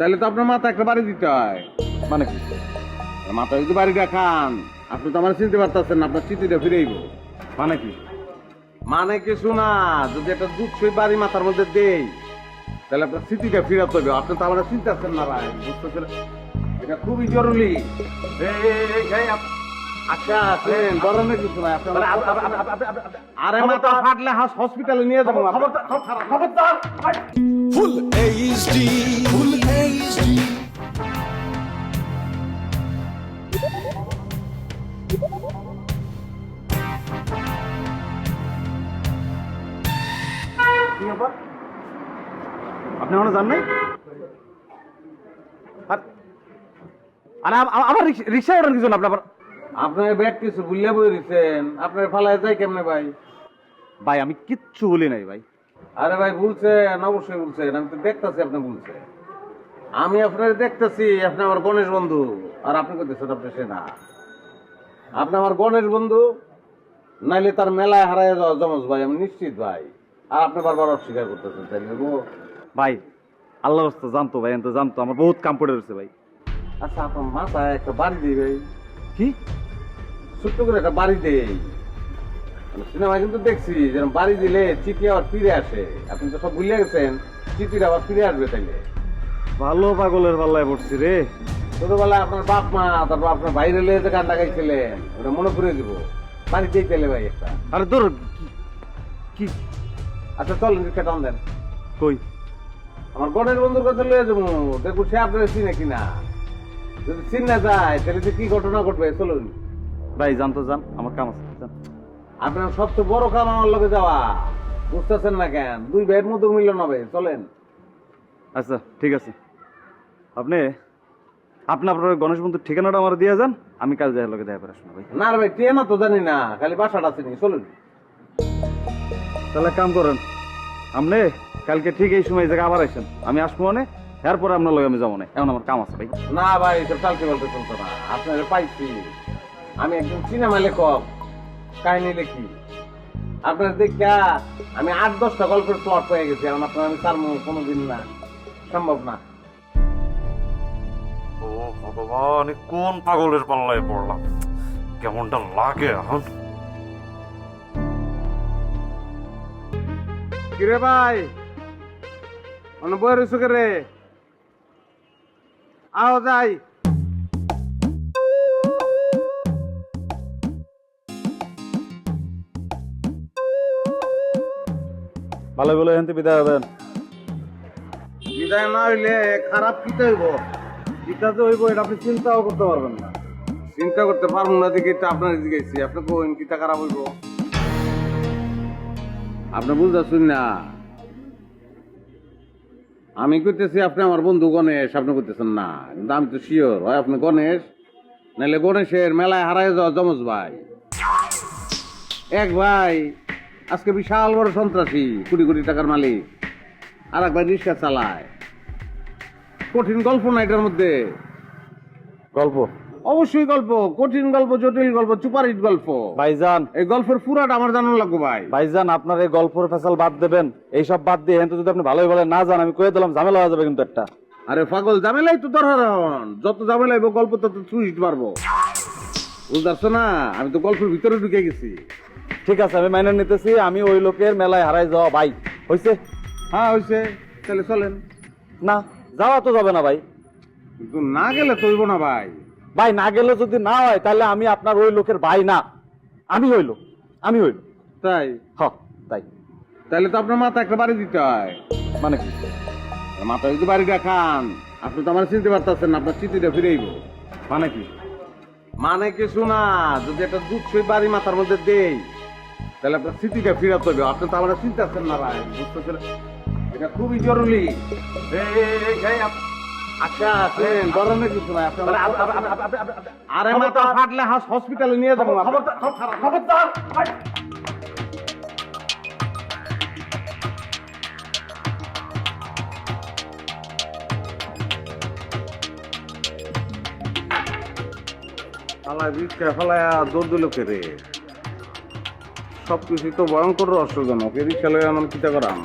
তাহলে তো আপনার মাথা একটা বাড়ি দিতে হয়। মানে কি? মাথা যদি বাড়িটা খান, আপনি তো আমার চিনতে পারতেছেন না, আপনার চিঠিটা ফিরেইব। মানে কি? মানে কিছু না, যদি একটা দুধ সেই বাড়ি মাথার মধ্যে দেই, তাহলে আপনার স্মৃতিটা ফিরাতে হবে। আপনি তো আমার চিনতে পারছেন না ভাই, বুঝতেছেন? এটা খুবই জরুরি। আচ্ছা শুনেন, গরমে কিছু না, আরে মাথা ফাটলে হসপিটালে নিয়ে যাবো। ফুল এইচডি ফুল এইচডি আপনি এখনো জান নাই? আমার রিক্সা ওঠার কিছু না। আপনার ব্যাগ কিছু ভুলিয়া বই দিচ্ছেন, আপনার ফালায় যায় কেমনে ভাই? ভাই আমি কিচ্ছু বলি নাই ভাই। আরে ভাই বলছেন, অবশ্যই বলছেন, আমি তো দেখতেছি আপনি বলছেন। আমি আপনার দেখতেছি, আপনি আমার গণেশ বন্ধু, আর আপনি করতেছেন আপনি সে না। আপনি আমার গণেশ বন্ধু, নাইলে তার মেলায় হারায় যাওয়া জমজ ভাই, আমি নিশ্চিত ভাই। আর আপনি বারবার অস্বীকার করতেছেন, তাইলে গো। ভাই আল্লাহ রাস্তা জানতো ভাই, তো জানতো আমার বহুত কাম পড়ে রয়েছে ভাই। আচ্ছা আপনার মাথায় একটা বাড়ি দিই ভাই, কি ছোট্ট করে একটা বাড়ি দেই। সিনেমা কিন্তু দেখছি যেরকম বাড়ি দিলে চিঠি আবার ফিরে আসে। আপনি তো সব ভুলে গেছেন, চিঠিটা আবার ফিরে আসবে তাইলে। ভালো পাগলের পাল্লায় পড়ছি রে। ছোটবেলায় আপনার বাপ মা, তারপর আপনার বাইরে লেগে যে গানটা গাইছিলেন, ওটা মনে করে দিব। বাড়ি দিয়ে পেলে ভাই একটা। আরে তোর কি? আচ্ছা চলেন, রিক্সা টান দেন। কই? আমার গণের বন্ধুর কাছে লয়ে যাবো, দেখবো সে আপনার চিনে কিনা। যদি চিন না যায় তাহলে যে কি ঘটনা ঘটবে, চলুন। ভাই জানতো, জান আমার কাম আছে, জান। আপনার সবচেয়ে বড় কাম আমার লগে যাওয়া, বুঝতেছেন না কেন? দুই ভাইয়ের মধ্যে মিলন হবে, চলেন। আচ্ছা ঠিক আছে, আপনি আপনার গণেশ বন্ধুর ঠিকানাটা আমার দিয়ে যান, আমি কাল যাই লোকে দেখা করে আসবো ভাই। না রে ভাই, ট্রেন তো জানি না, খালি বাসাটা চিনি, চলুন। তাহলে কাম করেন, আপনি কালকে ঠিক এই সময় এই জায়গায় আবার আসেন, আমি আসবো মানে এরপরে আপনার লগে আমি যাবো না, এখন আমার কাম আছে ভাই। না ভাই, এসব কালকে বলতে চলতো না। আপনার পাইছি, আমি একজন সিনেমা লেখক, কাহিনী লেখি। আপনার দেখা আমি 8-10টা গল্পের প্লট পেয়ে গেছি। এখন আপনার আমি চার কোনোদিন না, সম্ভব না। ও ভগবান, কোন পাগলের পাল্লায় পড়লাম, কেমনটা লাগে এখন। কিরে ভাই, অন্য বই রয়েছে কে রে? আও যাই। ভালো বলে এখান থেকে বিদায় হবেন। বিদায় না হইলে খারাপ কিতে হইব? কিতা যে হইব এটা আপনি চিন্তাও করতে পারবেন না। চিন্তা করতে পারবো না দেখে এটা আপনার জিজ্ঞাসি। আপনি কোন কিতা খারাপ হইব? আপনি বুঝতেছেন না। আমি কইতেছি আপনি আমার বন্ধু গণেশ, আপনি কইতেছেন না। কিন্তু আমি তো শিওর হয় আপনি গণেশ, নাহলে গণেশের মেলায় হারায় যাওয়া জমজ ভাই। এক ভাই আজকে বিশাল বড় সন্ত্রাসী, কোটি কোটি টাকার মালিক, আর এক ভাই রিক্সা চালায়। কঠিন গল্প না এটার মধ্যে? গল্প? অবশ্যই গল্প, কঠিন গল্প, জটিল গল্প, সুপারহিট গল্প। ভাইজান এই গল্পের পুরাটা আমার জানানো লাগবে ভাই। ভাইজান আপনার এই গল্পের ফেসাল বাদ দেবেন, এইসব বাদ দিয়ে এখান থেকে যদি আপনি ভালোই বলে না জান, আমি কয়ে দিলাম ঝামেলা হয়ে যাবে কিন্তু একটা। আরে পাগল, ঝামেলাই তো দরকার। যত ঝামেলা হইব গল্প তত টুইস্ট মারবো, বুঝতে পারছো না? আমি তো গল্পের ভিতরে ঢুকে গেছি। ঠিক আছে আমি মাইনে নিতেছি, আমি ওই লোকের মেলায় হারাই যাওয়া ভাই হয়েছে। হ্যাঁ হয়েছে, তাহলে চলেন। না যাওয়া তো যাবে না ভাই। কিন্তু না গেলে তো হইব না ভাই। ভাই না গেলে যদি না হয় তাহলে আমি আপনার ওই লোকের ভাই না, আমি হইল। তাই? হ তাই। তাহলে তো আপনার মাথা একটা বাড়ি দিতে হয়। মানে কি? মাথা যদি বাড়িটা খান, আপনি তো আমার চিনতে পারতেছেন না, আপনার চিঠিটা ফিরেইব। মানে কি? মানে কিছু না, যদি একটা দুধ সেই বাড়ি মাথার মধ্যে দেই, তাহলে আপনার স্মৃতিটা ফিরাতে হবে। আপনি তো আমার চিনতে পারছেন না ভাই, বুঝতেছেন? এটা খুবই জরুরি। আচ্ছা শুনেন, গরমে কিছু না, আরে মাথা ফাটলে হসপিটালে নিয়ে যাবো। ফালায় রিক্সা ফালায় দৌড় দিল কে রে? সবকিছু তো ভয়ঙ্কর রহস্যজনক। এই রিক্সা লয়ে আমার কিতা করাম?